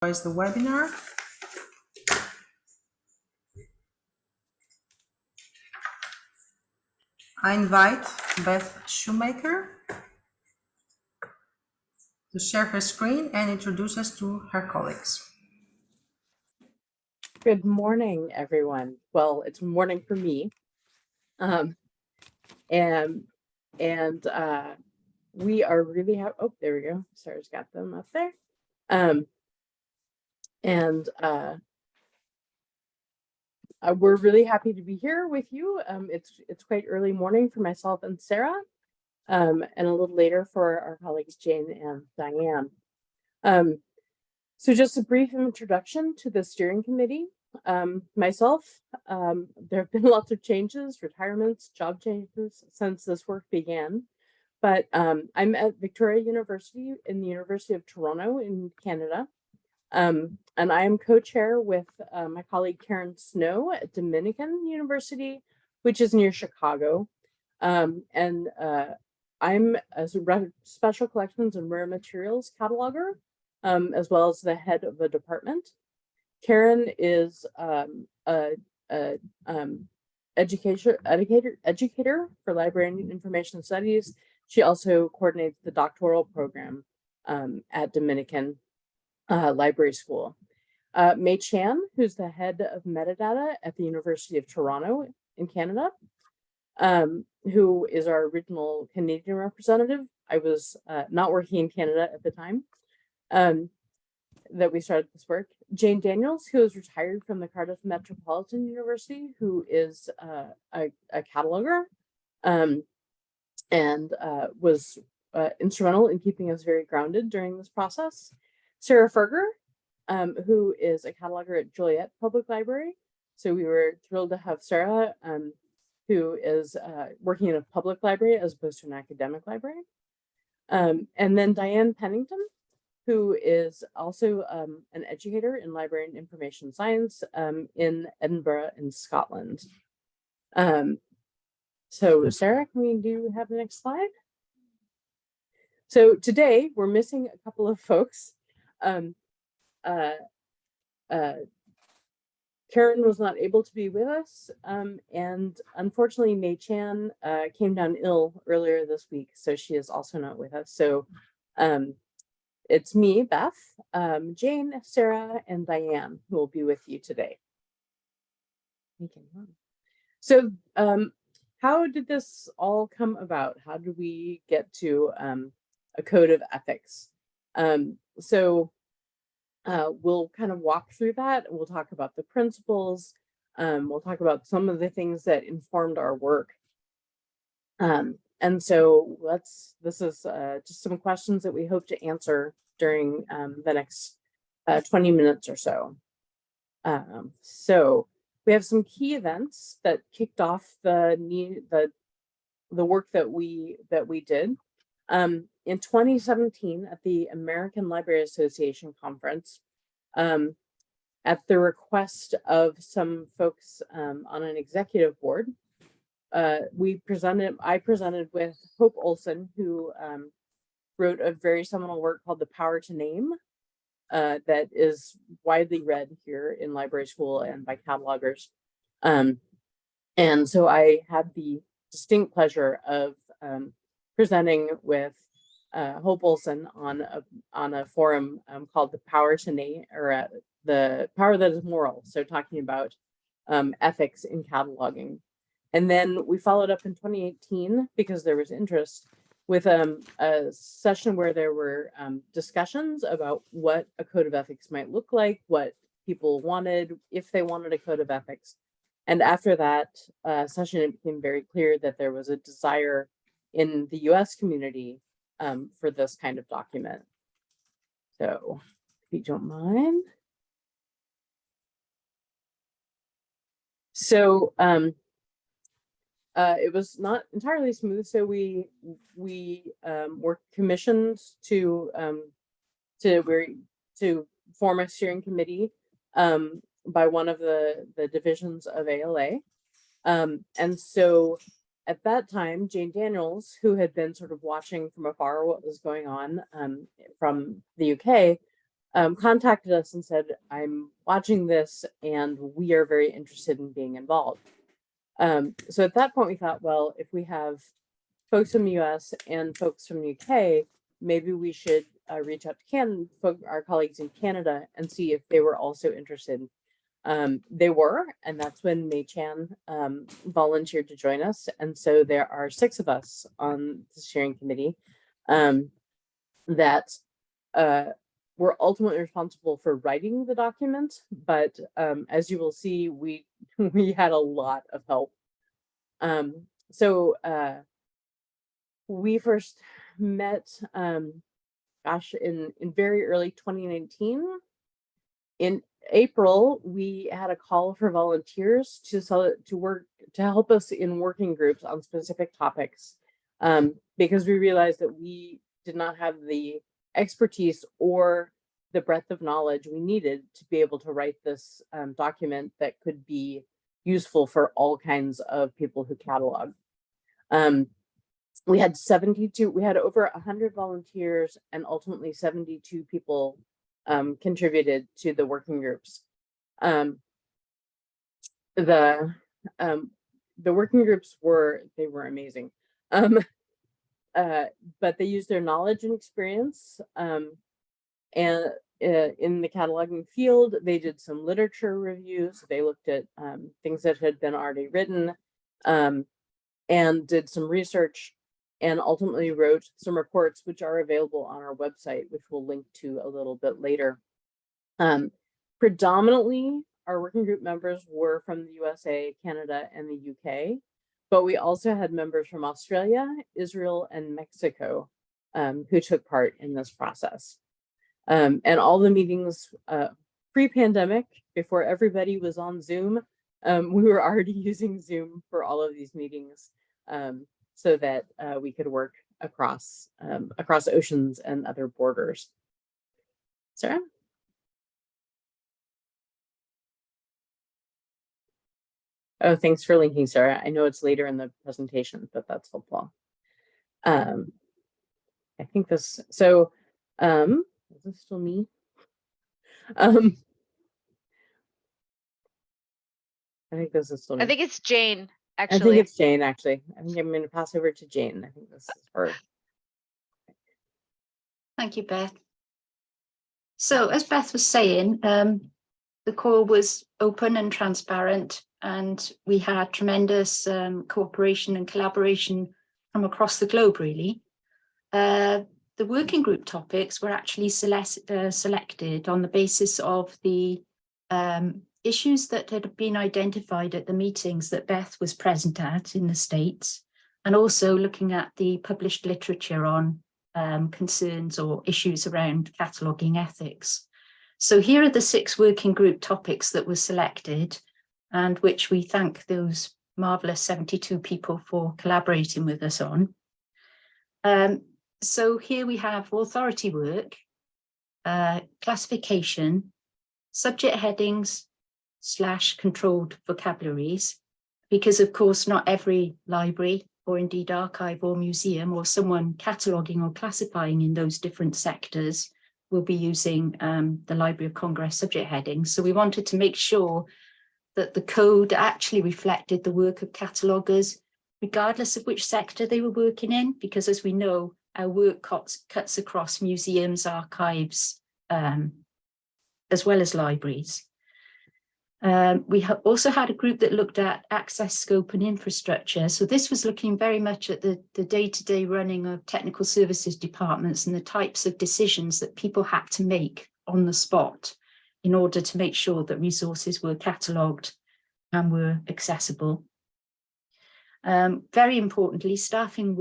Is the webinar. I invite Beth Shoemaker to share her screen and introduce us to her colleagues. Good morning, everyone. Well, it's morning for me. We are really happy. Oh, there we go. Sarah's got them up there. We're really happy to be here with you. It's quite early morning for myself and Sarah, and a little later for our colleagues Jane and Diane. So just a brief introduction to the steering committee. Myself, there have been lots of changes, retirements, job changes since this work began. But I'm at Victoria University in the University of Toronto in Canada. And I am co-chair with my colleague Karen Snow at Dominican University, which is near Chicago. I'm a special collections and rare materials cataloger, as well as the head of a department. Karen is educator for library and information studies. She also coordinates the doctoral program at Dominican Library School. Mei Chan, who's the head of metadata at the University of Toronto in Canada, who is our original Canadian representative. I was not working in Canada at the time that we started this work. Jane Daniels, who is retired from the Cardiff Metropolitan University, who is a cataloger and was instrumental in keeping us very grounded during this process. Sarah Ferger, who is a cataloger at Joliet Public Library. So we were thrilled to have Sarah, who is working in a public library as opposed to an academic library. And then Diane Pennington, who is also an educator in library and information science in Edinburgh in Scotland. So Sarah, do you have the next slide? So today we're missing a couple of folks. Karen was not able to be with us, and unfortunately Mei Chan came down ill earlier this week, so she is also not with us. So it's me, Beth, Jane, Sarah, and Diane who will be with you today. So how did this all come about? How did we get to a code of ethics? We'll kind of walk through that. We'll talk about the principles. We'll talk about some of the things that informed our work. And so this is just some questions that we hope to answer during the next 20 minutes or so. So we have some key events that kicked off the work that we did. In 2017, at the American Library Association conference, at the request of some folks on an executive board, I presented with Hope Olson, who wrote a very seminal work called The Power to Name, that is widely read here in library school and by catalogers. And so I had the distinct pleasure of presenting with Hope Olson on a forum called The Power to Name, or the Power That Is Moral. So talking about ethics in cataloging. And then we followed up in 2018 because there was interest with a session where there were discussions about what a code of ethics might look like, what people wanted, if they wanted a code of ethics. And after that session, it became very clear that there was a desire in the US community for this kind of document. So if you don't mind. So it was not entirely smooth. So we were commissioned to form a steering committee by one of the divisions of ALA. And so at that time, Jane Daniels, who had been sort of watching from afar what was going on from the UK, contacted us and said, I'm watching this and we are very interested in being involved. So at that point we thought, well, if we have folks from the US and folks from the UK, maybe we should reach out to our colleagues in Canada and see if they were also interested. They were, and that's when Mei Chan volunteered to join us. And so there are 6 of us on the steering committee that were ultimately responsible for writing the document. But as you will see, we had a lot of help. We first met, in very early 2019. In April, we had a call for volunteers to help us in working groups on specific topics, because we realized that we did not have the expertise or the breadth of knowledge we needed to be able to write this document that could be useful for all kinds of people who catalog. We had over 100 volunteers, and ultimately 72 people contributed to the working groups. The working groups were amazing, but they used their knowledge and experience, and in the cataloging field, they did some literature reviews. They looked at things that had been already written, and did some research, and ultimately wrote some reports which are available on our website, which we'll link to a little bit later. Predominantly, our working group members were from the USA, Canada, and the UK, but we also had members from Australia, Israel, and Mexico who took part in this process. And all the meetings pre-pandemic, before everybody was on Zoom, we were already using Zoom for all of these meetings, so that we could work across oceans and other borders. Sarah? Oh, thanks for linking, Sarah. I know it's later in the presentation, but that's helpful. I think this, so, is this still me? I think this is still me. I think it's Jane, actually. I think it's Jane, actually. I think I'm going to pass over to Jane. I think this is her. Thank you, Beth. So as Beth was saying, the call was open and transparent, and we had tremendous cooperation and collaboration from across the globe, really. The working group topics were actually selected on the basis of the issues that had been identified at the meetings that Beth was present at in the States, and also looking at the published literature on concerns or issues around cataloging ethics. So here are the 6 working group topics that were selected, and which we thank those marvelous 72 people for collaborating with us on. So here we have authority work, classification, subject headings / controlled vocabularies, because of course not every library or indeed archive or museum or someone cataloguing or classifying in those different sectors will be using the Library of Congress subject headings. So we wanted to make sure that the code actually reflected the work of catalogers, regardless of which sector they were working in, because as we know, our work cuts across museums, archives, as well as libraries. We also had a group that looked at access, scope and infrastructure. So this was looking very much at the day-to-day running of technical services departments and the types of decisions that people had to make on the spot in order to make sure that resources were catalogued and were accessible. Very importantly, staffing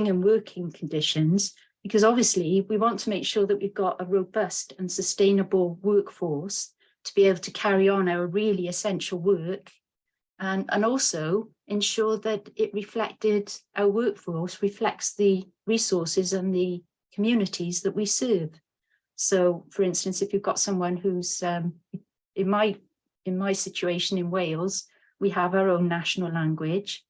and working conditions, because obviously we want to make sure that we've got a robust and sustainable workforce to be able to carry on our really essential work, and also ensure that it reflected, our workforce reflects the resources and the communities that we serve. So for instance, if you've got someone who's, in my situation in Wales, we have our own national language.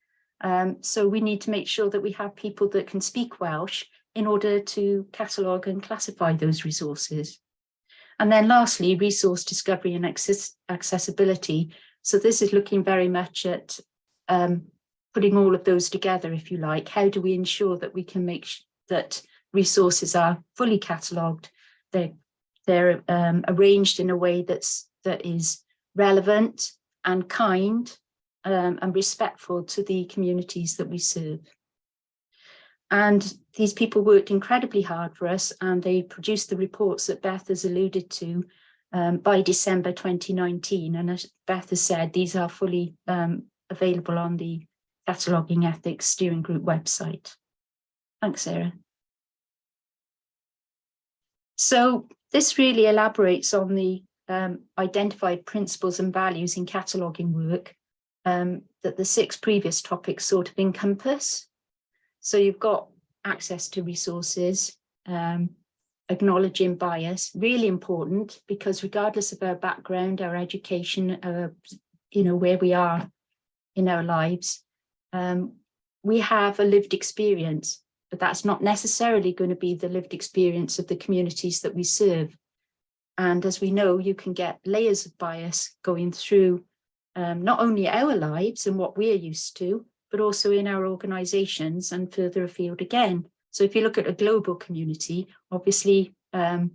So we need to make sure that we have people that can speak Welsh in order to catalogue and classify those resources. And then lastly, resource discovery and accessibility. So this is looking very much at putting all of those together, if you like. How do we ensure that we can make that resources are fully catalogued, they're arranged in a way that is relevant and kind and respectful to the communities that we serve. And these people worked incredibly hard for us, and they produced the reports that Beth has alluded to by December 2019. And as Beth has said, these are fully available on the Cataloguing Ethics Steering Group website. Thanks, Sarah. So this really elaborates on the identified principles and values in cataloguing work that the 6 previous topics sort of encompass. So you've got access to resources, acknowledging bias, really important, because regardless of our background, our education, where we are in our lives, we have a lived experience, but that's not necessarily going to be the lived experience of the communities that we serve. And as we know, you can get layers of bias going through not only our lives and what we're used to, but also in our organizations and further afield again. So if you look at a global community, obviously there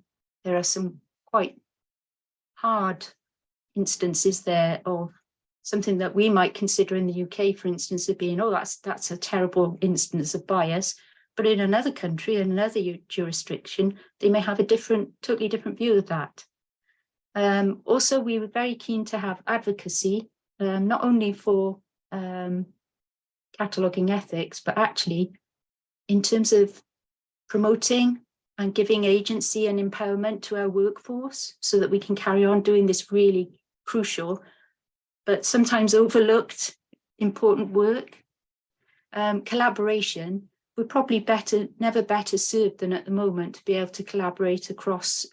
are some quite hard instances there of something that we might consider in the UK, for instance, of being, oh, that's a terrible instance of bias. But in another country, in another jurisdiction, they may have a totally different view of that. Also, we were very keen to have advocacy, not only for cataloguing ethics, but actually in terms of promoting and giving agency and empowerment to our workforce so that we can carry on doing this really crucial, but sometimes overlooked, important work. Collaboration, we're probably never better served than at the moment to be able to collaborate across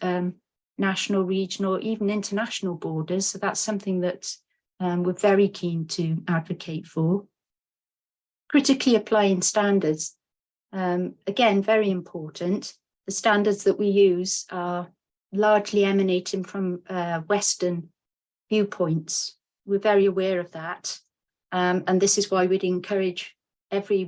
national, regional, even international borders. So that's something that we're very keen to advocate for. Critically applying standards, again, very important. The standards that we use are largely emanating from Western viewpoints. We're very aware of that. And this is why we'd encourage every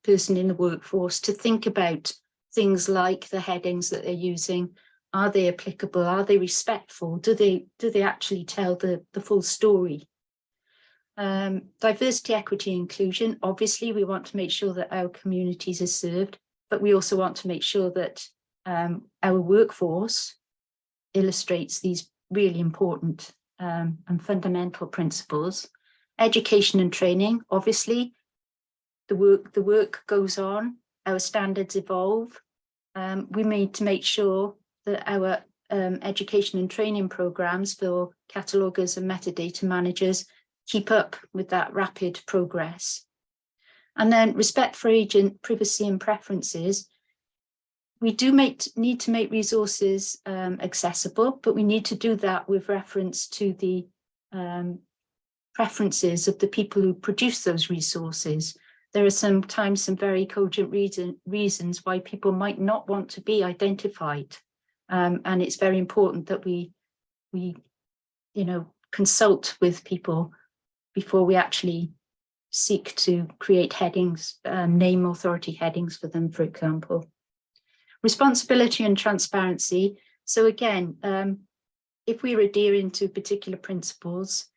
person in the workforce to think about things like the headings that they're using. Are they applicable? Are they respectful? Do they actually tell the full story? Diversity, equity, inclusion. Obviously, we want to make sure that our communities are served, but we also want to make sure that our workforce illustrates these really important and fundamental principles. Education and training. Obviously, the work goes on. Our standards evolve. We need to make sure that our education and training programs for catalogers and metadata managers keep up with that rapid progress. And then respect for agent privacy and preferences. We do need to make resources accessible, but we need to do that with reference to the preferences of the people who produce those resources. There are sometimes some very cogent reasons why people might not want to be identified. And it's very important that we consult with people before we actually seek to create headings, name authority headings for them, for example. Responsibility and transparency. So again, if we're adhering to particular principles,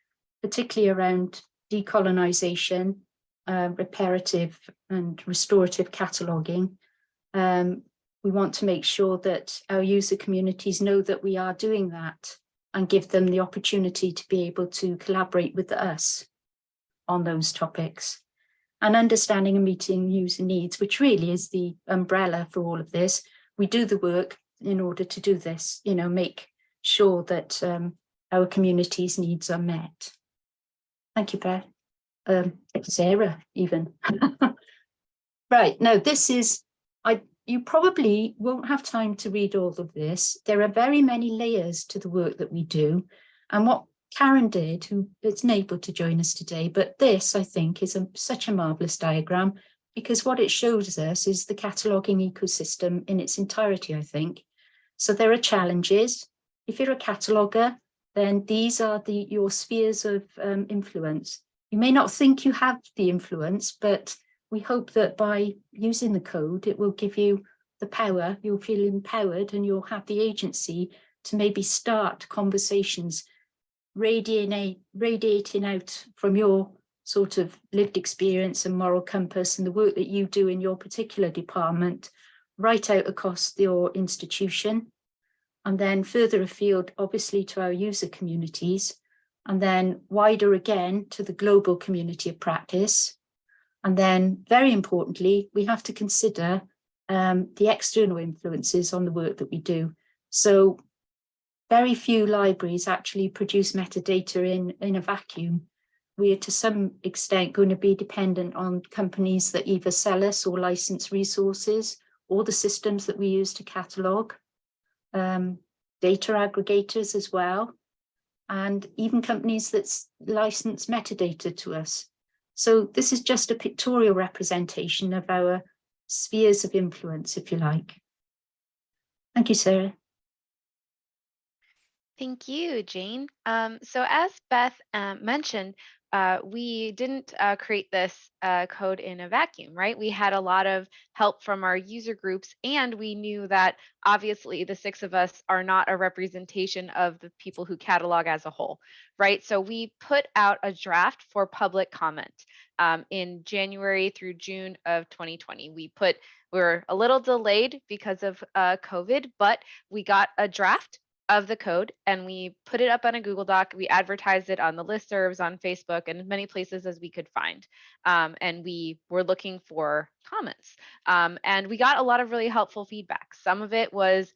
particularly around decolonization, reparative and restorative cataloguing, we want to make sure that our user communities know that we are doing that and give them the opportunity to be able to collaborate with us on those topics. And understanding and meeting user needs, which really is the umbrella for all of this. We do the work in order to do this, make sure that our community's needs are met. Thank you, Beth. Sarah, even. Right, now this is, you probably won't have time to read all of this. There are very many layers to the work that we do. And what Karen did, who isn't able to join us today, but this, I think, is such a marvelous diagram, because what it shows us is the cataloguing ecosystem in its entirety, I think. So there are challenges. If you're a cataloger, then these are your spheres of influence. You may not think you have the influence, but we hope that by using the code, it will give you the power, you'll feel empowered, and you'll have the agency to maybe start conversations radiating out from your sort of lived experience and moral compass and the work that you do in your particular department, right out across your institution, and then further afield, obviously, to our user communities, and then wider again to the global community of practice. And then, very importantly, we have to consider the external influences on the work that we do. So very few libraries actually produce metadata in a vacuum. We are to some extent going to be dependent on companies that either sell us or license resources, or the systems that we use to catalogue, data aggregators as well, and even companies that license metadata to us. So this is just a pictorial representation of our spheres of influence, if you like. Thank you, Sarah. Thank you, Jane. So as Beth mentioned, we didn't create this code in a vacuum, right? We had a lot of help from our user groups, and we knew that obviously the 6 of us are not a representation of the people who catalog as a whole, right? So we put out a draft for public comment in January through June of 2020. We're a little delayed because of COVID, but we got a draft of the code and we put it up on a Google Doc. We advertised it on the listservs, on Facebook, and as many places as we could find. And we were looking for comments. And we got a lot of really helpful feedback. Some of it was,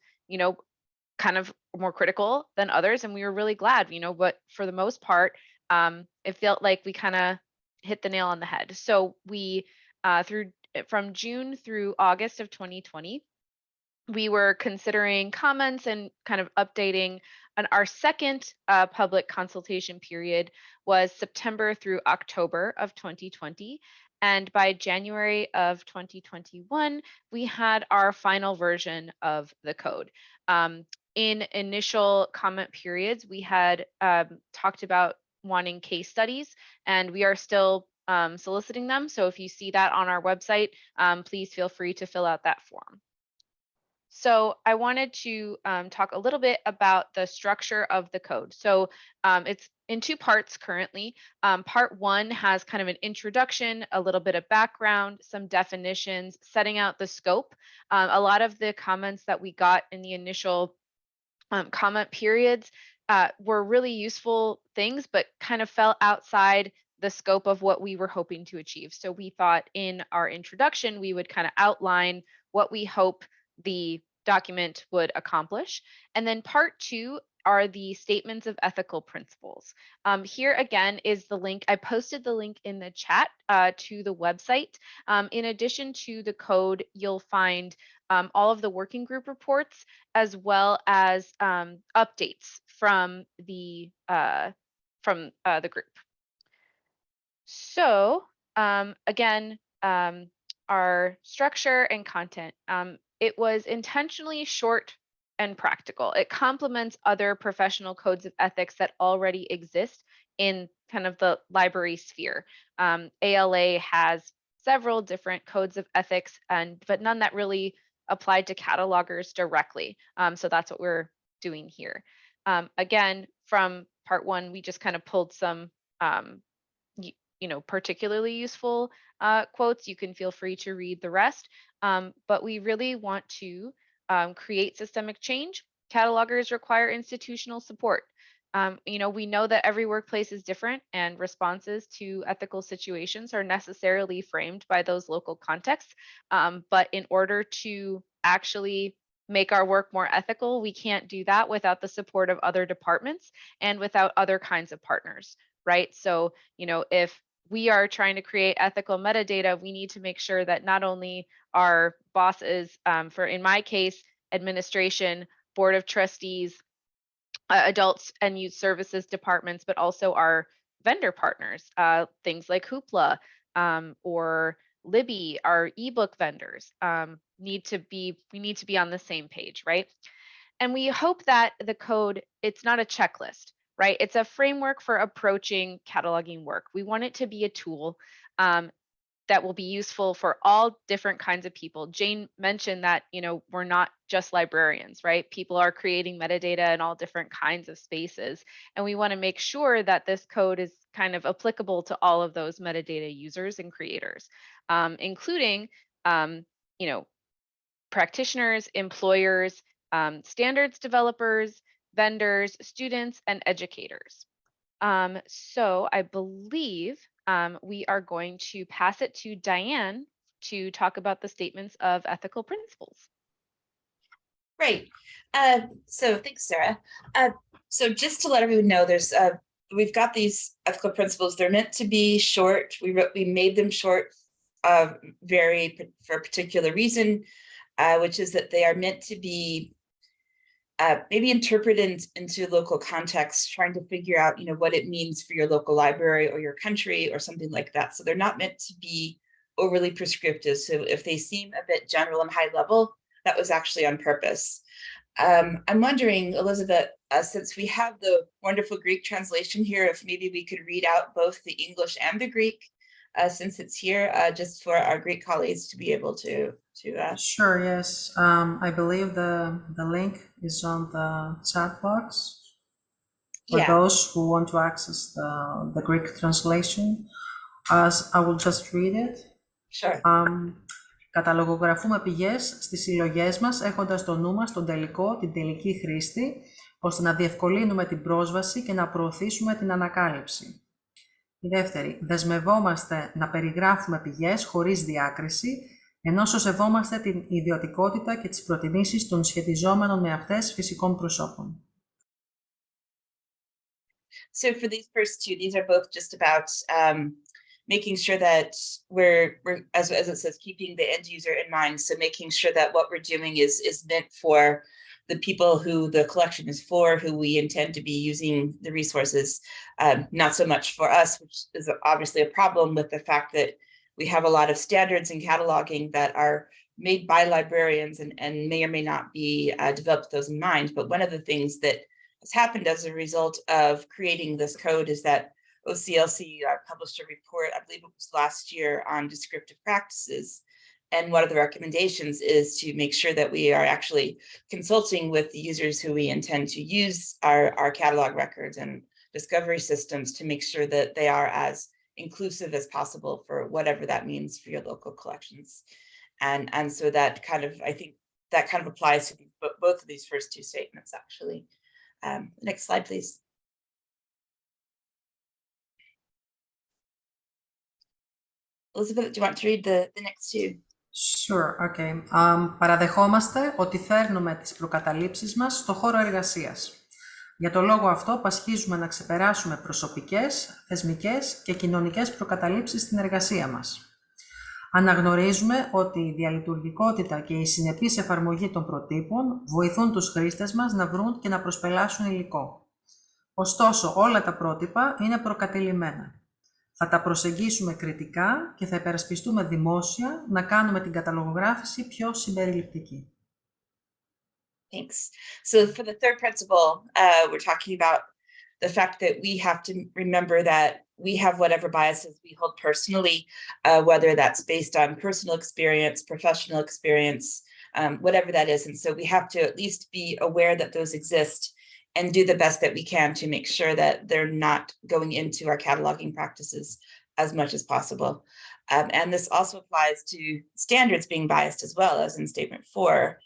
kind of more critical than others. And we were really glad, but for the most part, it felt like we kind of hit the nail on the head. So we, from June through August of 2020, we were considering comments and kind of updating. And our second public consultation period was September through October of 2020. And by January of 2021, we had our final version of the code. In initial comment periods, we had talked about wanting case studies, and we are still soliciting them. So if you see that on our website, please feel free to fill out that form. So I wanted to talk a little bit about the structure of the code. So it's in 2 parts currently. Part 1 has kind of an introduction, a little bit of background, some definitions, setting out the scope. A lot of the comments that we got in the initial comment periods were really useful things, but kind of fell outside the scope of what we were hoping to achieve. So we thought in our introduction, we would kind of outline what we hope the document would accomplish. And then part 2 are the statements of ethical principles. Here again is the link. I posted the link in the chat to the website. In addition to the code, you'll find all of the working group reports, as well as updates from the group. So again, our structure and content. It was intentionally short and practical. It complements other professional codes of ethics that already exist in kind of the library sphere. ALA has several different codes of ethics, but none that really applied to catalogers directly. So that's what we're doing here. Again, from part 1, we just kind of pulled some particularly useful quotes. You can feel free to read the rest. But we really want to create systemic change. Catalogers require institutional support. We know that every workplace is different, and responses to ethical situations are necessarily framed by those local contexts. But in order to actually make our work more ethical, we can't do that without the support of other departments and without other kinds of partners, right? So, if we are trying to create ethical metadata, we need to make sure that not only our bosses, in my case, administration, board of trustees, adults and youth services departments, but also our vendor partners, things like Hoopla or Libby, our ebook vendors, we need to be on the same page, right? And we hope that the code, it's not a checklist, right? It's a framework for approaching cataloging work. We want it to be a tool that will be useful for all different kinds of people. Jane mentioned that, we're not just librarians, right? People are creating metadata in all different kinds of spaces. And we want to make sure that this code is kind of applicable to all of those metadata users and creators, including, practitioners, employers, standards developers, vendors, students, and educators. So I believe we are going to pass it to Diane to talk about the statements of ethical principles. Great. So thanks, Sarah. So just to let everyone know, we've got these ethical principles. They're meant to be short. We made them short for a particular reason, which is that they are meant to be maybe interpreted into local context, trying to figure out, what it means for your local library or your country or something like that. So they're not meant to be overly prescriptive. So if they seem a bit general and high level, that was actually on purpose. I'm wondering, Elizabeth, since we have the wonderful Greek translation here, if maybe we could read out both the English and the Greek, since it's here, just for our Greek colleagues to be able to. Sure, yes. I believe the link is on the chat box for those who want to access the Greek translation. As I will just read it. Sure. Καταλογογραφούμε πηγές στις συλλογές μας, έχοντας το νου μας την τελική χρήστη, ώστε να διευκολύνουμε την πρόσβαση και να προωθήσουμε την ανακάλυψη. Η δεύτερη, δεσμευόμαστε να περιγράφουμε πηγές χωρίς διάκριση, ενώ σεβόμαστε την ιδιωτικότητα και τις προτιμήσεις των σχετιζόμενων με αυτές φυσικών προσώπων. So for these first two, these are both just about making sure that we're as it says, keeping the end user in mind. So making sure that what we're doing is meant for the people who the collection is for, who we intend to be using the resources, not so much for us, which is obviously a problem with the fact that we have a lot of standards in cataloging that are made by librarians and may or may not be developed with those in mind. But one of the things that has happened as a result of creating this code is that OCLC published a report, I believe it was last year, on descriptive practices. And one of the recommendations is to make sure that we are actually consulting with the users who we intend to use our catalog records and discovery systems to make sure that they are as inclusive as possible for whatever that means for your local collections. And so that kind of, I think that kind of applies to both of these first two statements, actually. Next slide, please. Elizabeth, do you want to read the next two? Sure, okay. Παραδεχόμαστε ότι φέρνουμε τις προκαταλήψεις μας στο χώρο εργασίας. Για το λόγο αυτό πασχίζουμε να ξεπεράσουμε προσωπικές, θεσμικές και κοινωνικές προκαταλήψεις στην εργασία μας. Αναγνωρίζουμε ότι η διαλειτουργικότητα και η συνεπής εφαρμογή των προτύπων βοηθούν τους χρήστες μας να βρουν και να προσπελάσουν υλικό. Ωστόσο, όλα τα πρότυπα είναι προκατελημένα. Θα τα προσεγγίσουμε κριτικά και θα υπερασπιστούμε δημόσια να κάνουμε την καταλογογράφηση πιο συμπεριληπτική. Thanks. So for the third principle, we're talking about the fact that we have to remember that we have whatever biases we hold personally, whether that's based on personal experience, professional experience, whatever that is. And so we have to at least be aware that those exist and do the best that we can to make sure that they're not going into our cataloging practices as much as possible. And this also applies to standards being biased as well, as in statement 4.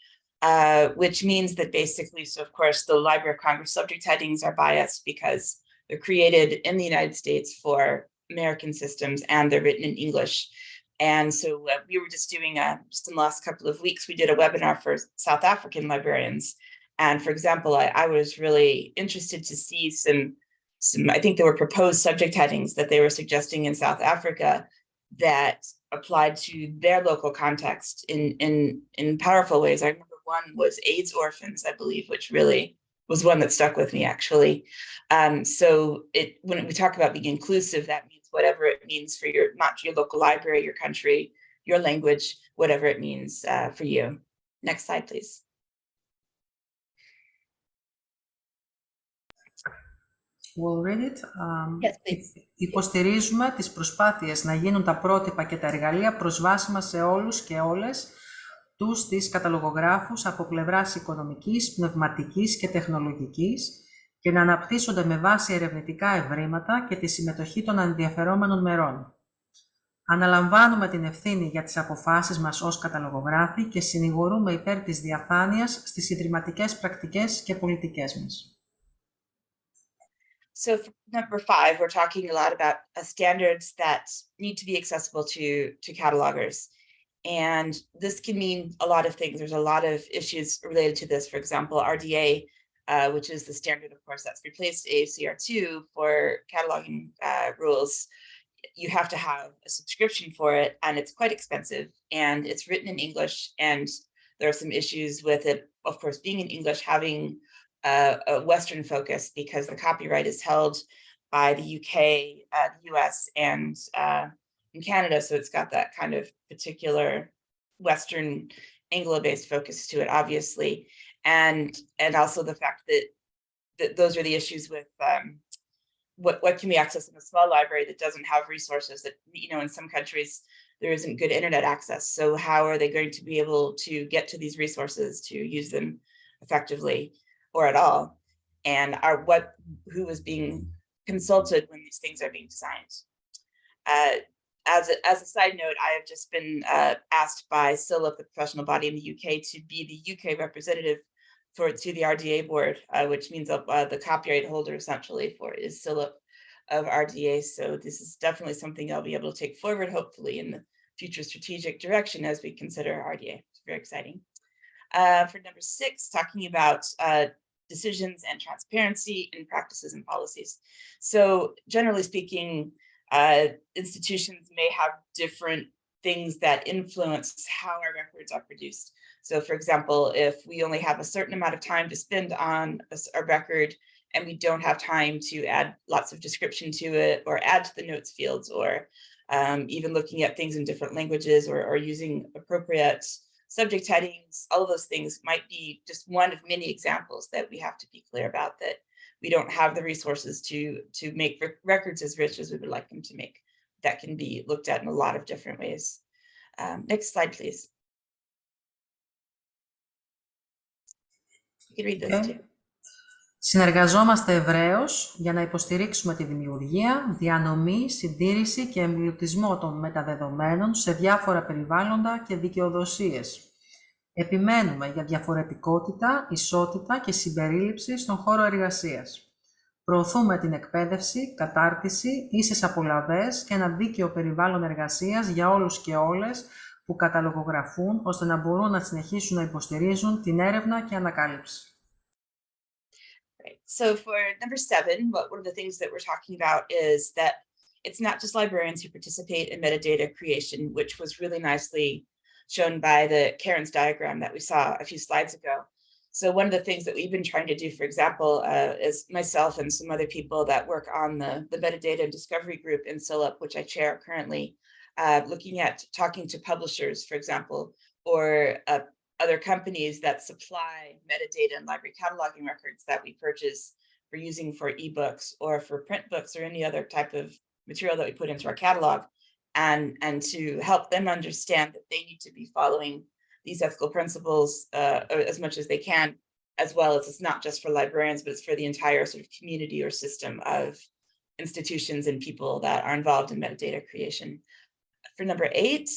Which means that basically, so of course, the Library of Congress subject headings are biased because they're created in the United States for American systems and they're written in English. And so we were just doing, just in the last couple of weeks, we did a webinar for South African librarians. And for example, I was really interested to see some, I think there were proposed subject headings that they were suggesting in South Africa that applied to their local context in powerful ways. I remember one was AIDS orphans, I believe, which really was one that stuck with me, actually. So when we talk about being inclusive, that means whatever it means for not your local library, your country, your language, whatever it means for you. Next slide, please. We'll read it. Yes, please. Υποστηρίζουμε τις προσπάθειες να γίνουν τα πρότυπα και τα εργαλεία προσβάσιμα σε όλους και όλες τους τις καταλογογράφους από πλευράς οικονομικής, πνευματικής και τεχνολογικής και να αναπτύσσονται με βάση ερευνητικά ευρήματα και τη συμμετοχή των ενδιαφερόμενων μερών. Αναλαμβάνουμε την ευθύνη για τις αποφάσεις μας ως καταλογογράφοι και συνηγορούμε υπέρ της διαφάνειας στις ιδρυματικές πρακτικές και πολιτικές μας. So for number 5, we're talking a lot about standards that need to be accessible to catalogers. And this can mean a lot of things. There's a lot of issues related to this. For example, RDA, which is the standard, of course, that's replaced ACR2 for cataloging rules. You have to have a subscription for it, and it's quite expensive, and it's written in English, and there are some issues with it, of course, being in English, having a Western focus, because the copyright is held by the UK, the US, and in Canada, so it's got that kind of particular Western Anglo-based focus to it, obviously, and also the fact that those are the issues with what can be accessed in a small library that doesn't have resources that, you know, in some countries there isn't good internet access. So how are they going to be able to get to these resources to use them effectively or at all? And who is being consulted when these things are being designed? As a side note, I have just been asked by SILUP, the professional body in the UK, to be the UK representative to the RDA board, which means the copyright holder essentially is SILUP of RDA. So this is definitely something I'll be able to take forward, hopefully, in the future strategic direction as we consider RDA. It's very exciting. For number 6, talking about decisions and transparency in practices and policies. So generally speaking, institutions may have different things that influence how our records are produced. So for example, if we only have a certain amount of time to spend on a record and we don't have time to add lots of description to it or add to the notes fields, or even looking at things in different languages or using appropriate subject headings, all of those things might be just one of many examples that we have to be clear about, that we don't have the resources to make records as rich as we would like them to make. That can be looked at in a lot of different ways. Next slide, please. You can read this too. Συνεργαζόμαστε ευρέως για να υποστηρίξουμε τη δημιουργία, διανομή, συντήρηση και εμπλουτισμό των μεταδεδομένων σε διάφορα περιβάλλοντα και δικαιοδοσίες. Επιμένουμε για διαφορετικότητα, ισότητα και συμπερίληψη στον χώρο εργασίας. Προωθούμε την εκπαίδευση, κατάρτιση, ίσες απολαβές και ένα δίκαιο περιβάλλον εργασίας για όλους και όλες που καταλογογραφούν, ώστε να μπορούν να συνεχίσουν να υποστηρίζουν την έρευνα και ανακάλυψη. Right. So for number 7, one of the things that we're talking about is that it's not just librarians who participate in metadata creation, which was really nicely shown by the Karen's diagram that we saw a few slides ago. So one of the things that we've been trying to do, for example, is myself and some other people that work on the metadata and discovery group in SILUP, which I chair currently, looking at talking to publishers, for example, or other companies that supply metadata and library cataloging records that we purchase for using for ebooks or for print books or any other type of material that we put into our catalog, and to help them understand that they need to be following these ethical principles as much as they can, as well as it's not just for librarians, but it's for the entire sort of community or system of institutions and people that are involved in metadata creation. For number 8,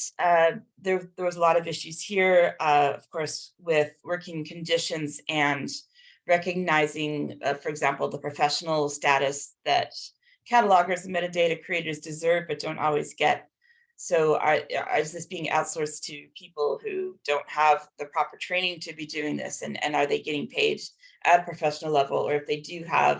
there was a lot of issues here, of course, with working conditions and recognizing, for example, the professional status that catalogers and metadata creators deserve but don't always get. So is this being outsourced to people who don't have the proper training to be doing this, and are they getting paid at a professional level? Or if they do have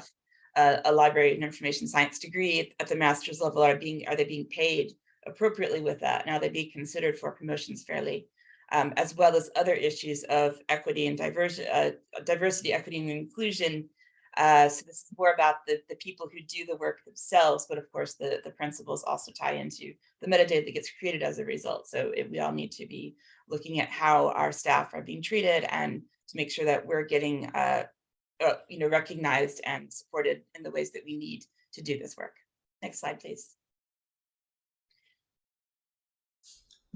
a library and information science degree at the master's level, are they being paid appropriately with that? Now they be considered for promotions fairly, as well as other issues of equity and diversity, equity and inclusion. So this is more about the people who do the work themselves, but of course the principles also tie into the metadata that gets created as a result. So we all need to be looking at how our staff are being treated and to make sure that we're getting recognized and supported in the ways that we need to do this work. Next slide, please.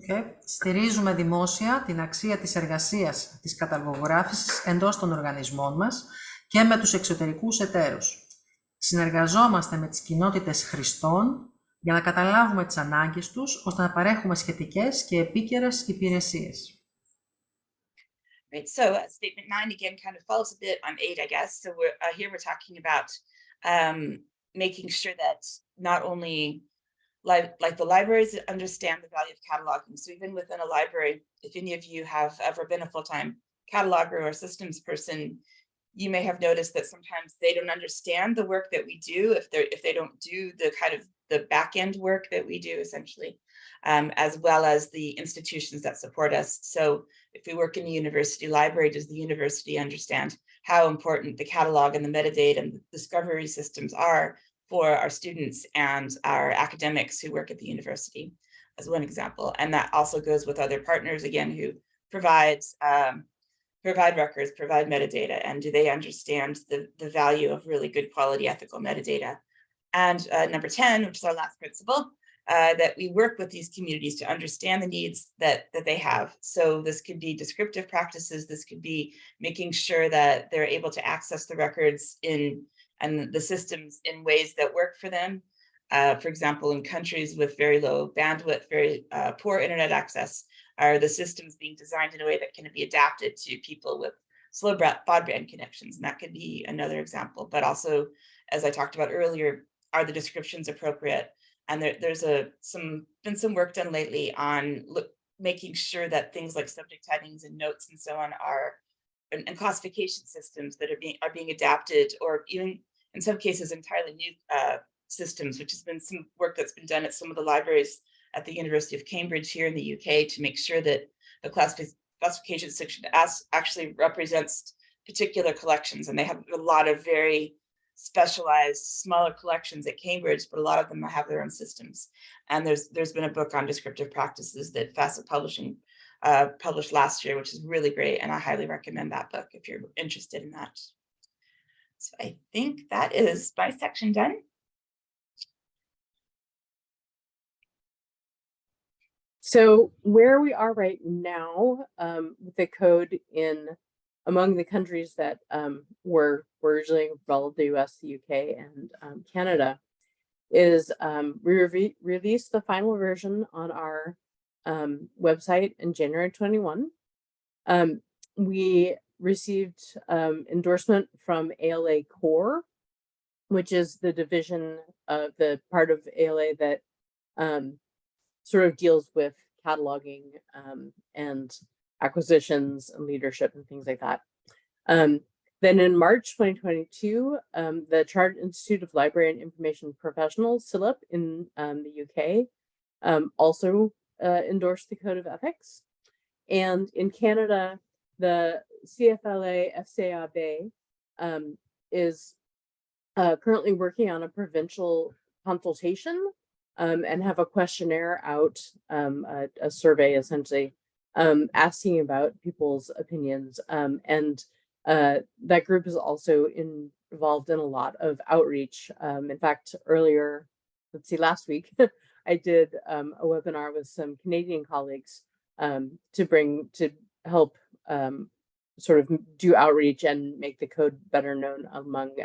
Okay. Στηρίζουμε δημόσια την αξία της εργασίας της καταλογογράφησης εντός των οργανισμών μας και με τους εξωτερικούς εταίρους. Συνεργαζόμαστε με τις κοινότητες χρηστών για να καταλάβουμε τις ανάγκες τους, ώστε να παρέχουμε σχετικές και επίκαιρες υπηρεσίες. Right, so statement 9 again kind of follows a bit on 8, I guess. So here we're talking about making sure that not only like the libraries understand the value of cataloging. So even within a library, if any of you have ever been a full-time cataloger or systems person, you may have noticed that sometimes they don't understand the work that we do if they don't do the kind of the back-end work that we do essentially, as well as the institutions that support us. So if we work in the university library, does the university understand how important the catalog and the metadata and the discovery systems are for our students and our academics who work at the university, as one example. And that also goes with other partners, again, who provide records, provide metadata, and do they understand the value of really good quality ethical metadata? And number 10, which is our last principle, that we work with these communities to understand the needs that they have. So this could be descriptive practices, this could be making sure that they're able to access the records and the systems in ways that work for them. For example, in countries with very low bandwidth, very poor internet access, are the systems being designed in a way that can be adapted to people with slow broadband connections? And that could be another example. But also, as I talked about earlier, are the descriptions appropriate? And there's been some work done lately on making sure that things like subject headings and notes and so on are, and classification systems that are being adapted, or even in some cases entirely new systems, which has been some work that's been done at some of the libraries at the University of Cambridge here in the UK to make sure that the classification section actually represents particular collections. And they have a lot of very specialized smaller collections at Cambridge, but a lot of them have their own systems. And there's been a book on descriptive practices that Facet Publishing published last year, which is really great. And I highly recommend that book if you're interested in that. So I think that is my section done. So where we are right now with the code among the countries that were originally involved, the US, the UK, and Canada, is we released the final version on our website in January 21. We received endorsement from ALA Core, which is the division of the part of ALA that sort of deals with cataloging and acquisitions and leadership and things like that. Then in March 2022, the Chartered Institute of Library and Information Professionals, CILIP, in the UK, also endorsed the Code of Ethics. And in Canada, the CFLA FCAB is currently working on a provincial consultation and have a questionnaire out, a survey essentially, asking about people's opinions. And that group is also involved in a lot of outreach. In fact, earlier, last week, I did a webinar with some Canadian colleagues to help sort of do outreach and make the code better known among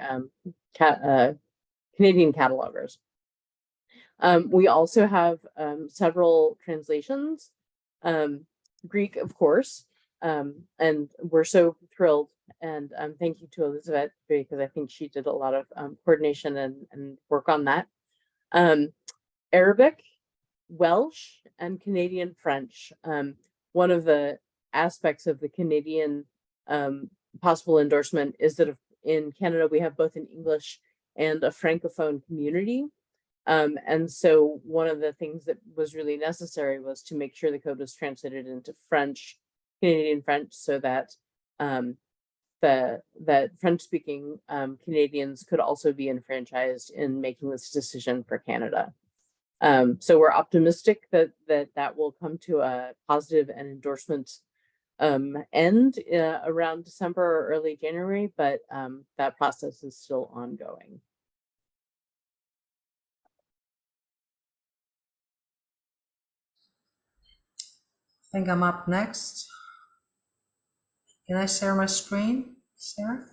Canadian catalogers. We also have several translations, Greek, of course, and we're so thrilled. And thank you to Elizabeth, because I think she did a lot of coordination and work on that. Arabic, Welsh, and Canadian French. One of the aspects of the Canadian possible endorsement is that in Canada, we have both an English and a Francophone community. And so one of the things that was really necessary was to make sure the code was translated into French, Canadian French, so that that French-speaking Canadians could also be enfranchised in making this decision for Canada. So we're optimistic that will come to a positive and endorsement end around December or early January, but that process is still ongoing. I think I'm up next. Can I share my screen, Sarah?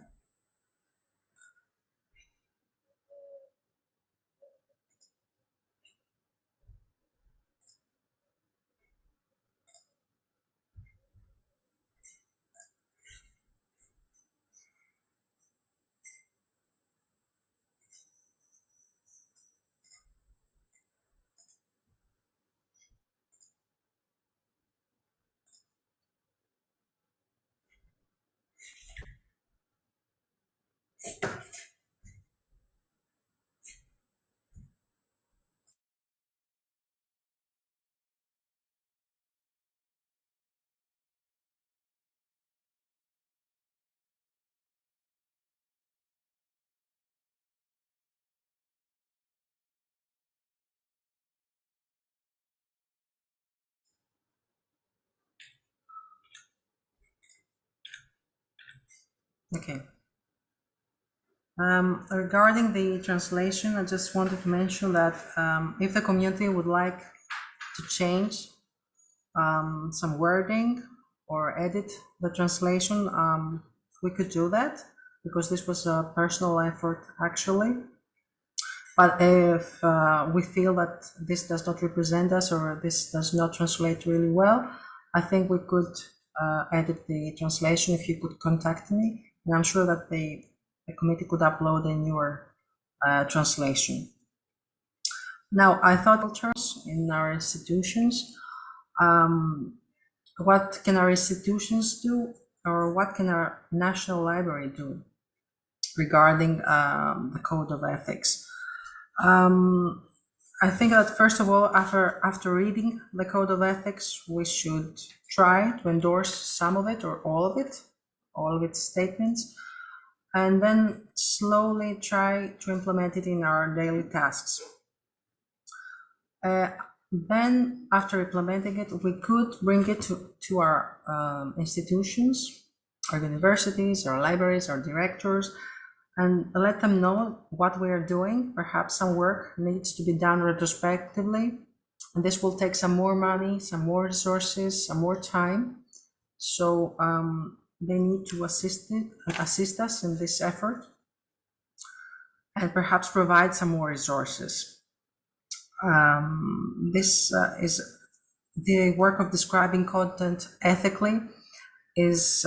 Okay. Regarding the translation, I just wanted to mention that if the community would like to change some wording or edit the translation, we could do that, because this was a personal effort actually. But if we feel that this does not represent us or this does not translate really well, I think we could edit the translation if you could contact me. And I'm sure that the committee could upload a newer translation. Now, I thought terms in our institutions. What can our institutions do, or what can our National Library do regarding the Code of Ethics? I think that first of all, after reading the Code of Ethics, we should try to endorse some of it or all of its statements, and then slowly try to implement it in our daily tasks. Then, after implementing it, we could bring it to our institutions, our universities, our libraries, our directors, and let them know what we are doing. Perhaps some work needs to be done retrospectively, and this will take some more money, some more resources, some more time. So they need to assist us in this effort, and perhaps provide some more resources. This is the work of describing content ethically is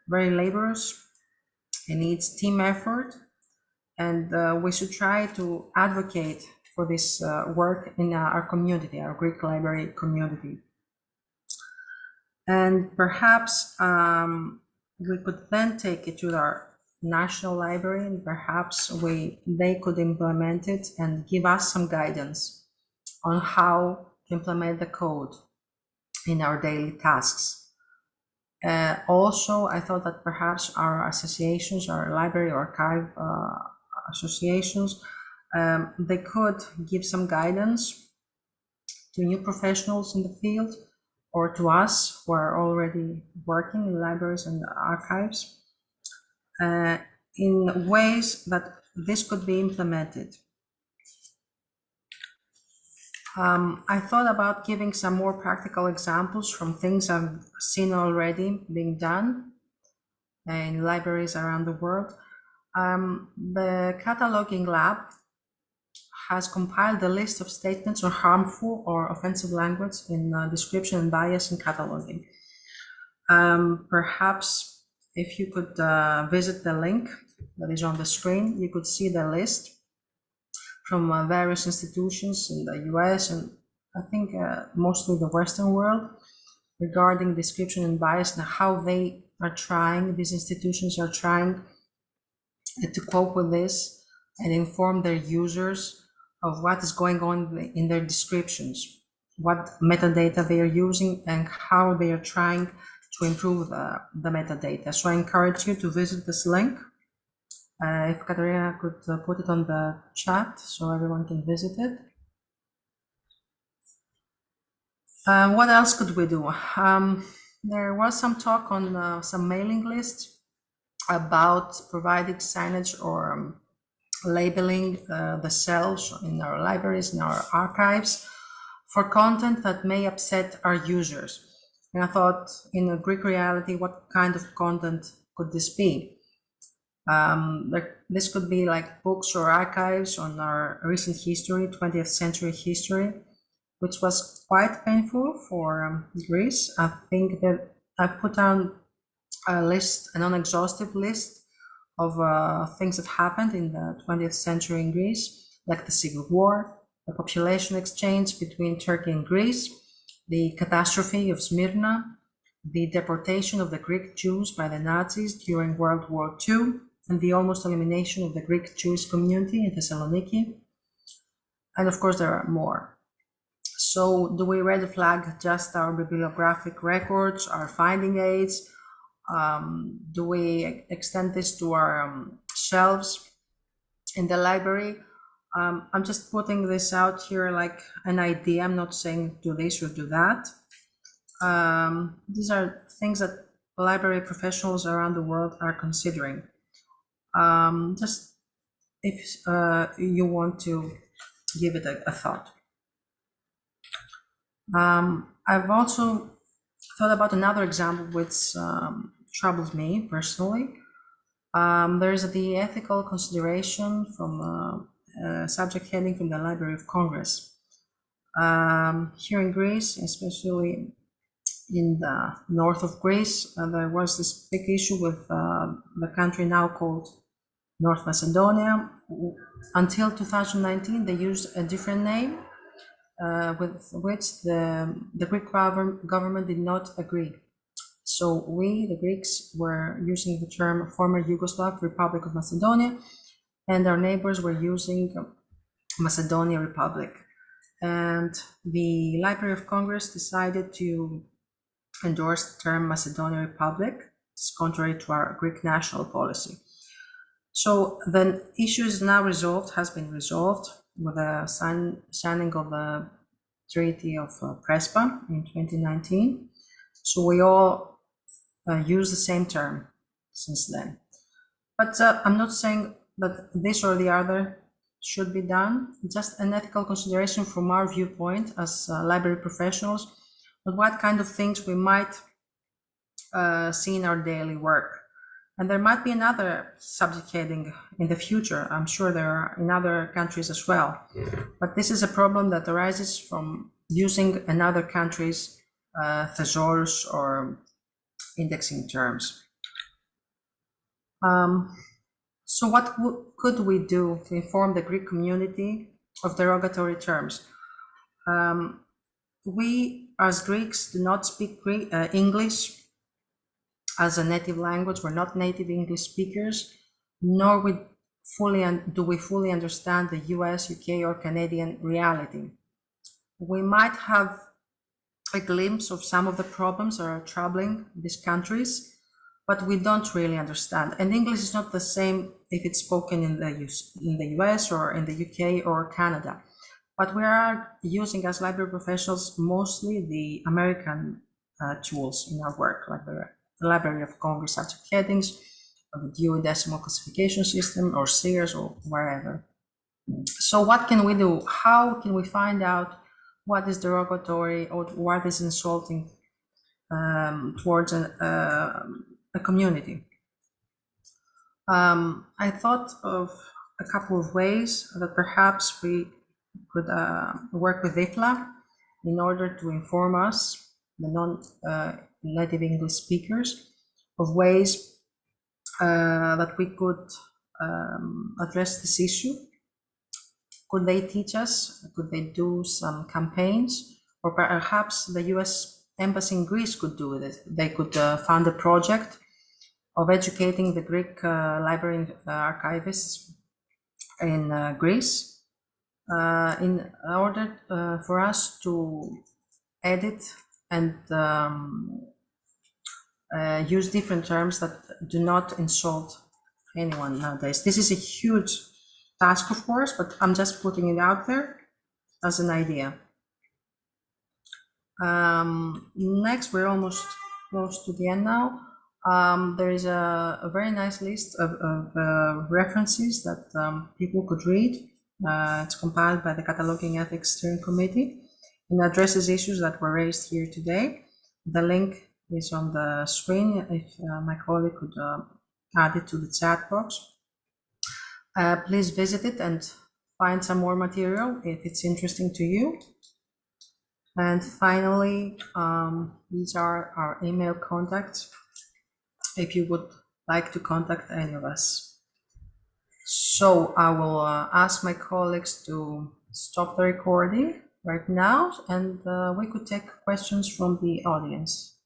very laborious. It needs team effort, and we should try to advocate for this work in our community, our Greek library community. And perhaps we could then take it to our National Library, and perhaps they could implement it and give us some guidance on how to implement the code in our daily tasks. Also, I thought that perhaps our associations, our library archive associations, they could give some guidance to new professionals in the field, or to us who are already working in libraries and archives, in ways that this could be implemented. I thought about giving some more practical examples from things I've seen already being done in libraries around the world. The Cataloging Lab has compiled a list of statements on harmful or offensive language in description and bias in cataloging. Perhaps if you could visit the link that is on the screen, you could see the list from various institutions in the US and I think mostly the Western world regarding description and bias and how they are trying, these institutions are trying to cope with this and inform their users of what is going on in their descriptions, what metadata they are using and how they are trying to improve the metadata. So I encourage you to visit this link. If Katerina could put it on the chat so everyone can visit it. What else could we do? There was some talk on some mailing lists about providing signage or labeling the shelves in our libraries, in our archives, for content that may upset our users. And I thought, in a Greek reality, what kind of content could this be? This could be like books or archives on our recent history, 20th century history, which was quite painful for Greece. I think that I put down a list, a non-exhaustive list of things that happened in the 20th century in Greece, like the Civil War, the population exchange between Turkey and Greece, the catastrophe of Smyrna, the deportation of the Greek Jews by the Nazis during World War II, and the almost elimination of the Greek Jewish community in Thessaloniki. And of course, there are more. So do we red flag just our bibliographic records, our finding aids? Do we extend this to our shelves in the library? I'm just putting this out here like an idea. I'm not saying do this or do that. These are things that library professionals around the world are considering. Just if you want to give it a thought. I've also thought about another example which troubles me personally. There's the ethical consideration from subject heading from the Library of Congress. Here in Greece, especially in the north of Greece, there was this big issue with the country now called North Macedonia. Until 2019, they used a different name with which the Greek government did not agree. So we, the Greeks, were using the term former Yugoslav Republic of Macedonia, and our neighbors were using Macedonia Republic. And the Library of Congress decided to endorse the term Macedonia Republic. It's contrary to our Greek national policy. So the issue is now resolved, has been resolved with the signing of the Treaty of Prespa in 2019. So we all use the same term since then. But I'm not saying that this or the other should be done, just an ethical consideration from our viewpoint as library professionals, but what kind of things we might see in our daily work. And there might be another subject heading in the future. I'm sure there are in other countries as well. But this is a problem that arises from using another country's thesaurus or indexing terms. So what could we do to inform the Greek community of derogatory terms? We, as Greeks, do not speak English as a native language. We're not native English speakers, nor do we fully understand the US, UK, or Canadian reality. We might have a glimpse of some of the problems that are troubling these countries, but we don't really understand. And English is not the same if it's spoken in the US or in the UK or Canada. But we are using, as library professionals, mostly the American tools in our work, like the Library of Congress subject headings, or the Dewey Decimal Classification System, or Sears, or wherever. So what can we do? How can we find out what is derogatory or what is insulting towards a community? I thought of a couple of ways that perhaps we could work with IFLA in order to inform us, the non-native English speakers, of ways that we could address this issue. Could they teach us? Could they do some campaigns? Or perhaps the US Embassy in Greece could do this. They could fund a project of educating the Greek library archivists in Greece in order for us to edit and use different terms that do not insult anyone nowadays. This is a huge task, of course, but I'm just putting it out there as an idea. Next, we're almost close to the end now. There is a very nice list of references that people could read. It's compiled by the Cataloguing Ethics Steering Committee and addresses issues that were raised here today. The link is on the screen if my colleague could add it to the chat box. Please visit it and find some more material if it's interesting to you. And finally, these are our email contacts if you would like to contact any of us. So I will ask my colleagues to stop the recording right now, and we could take questions from the audience.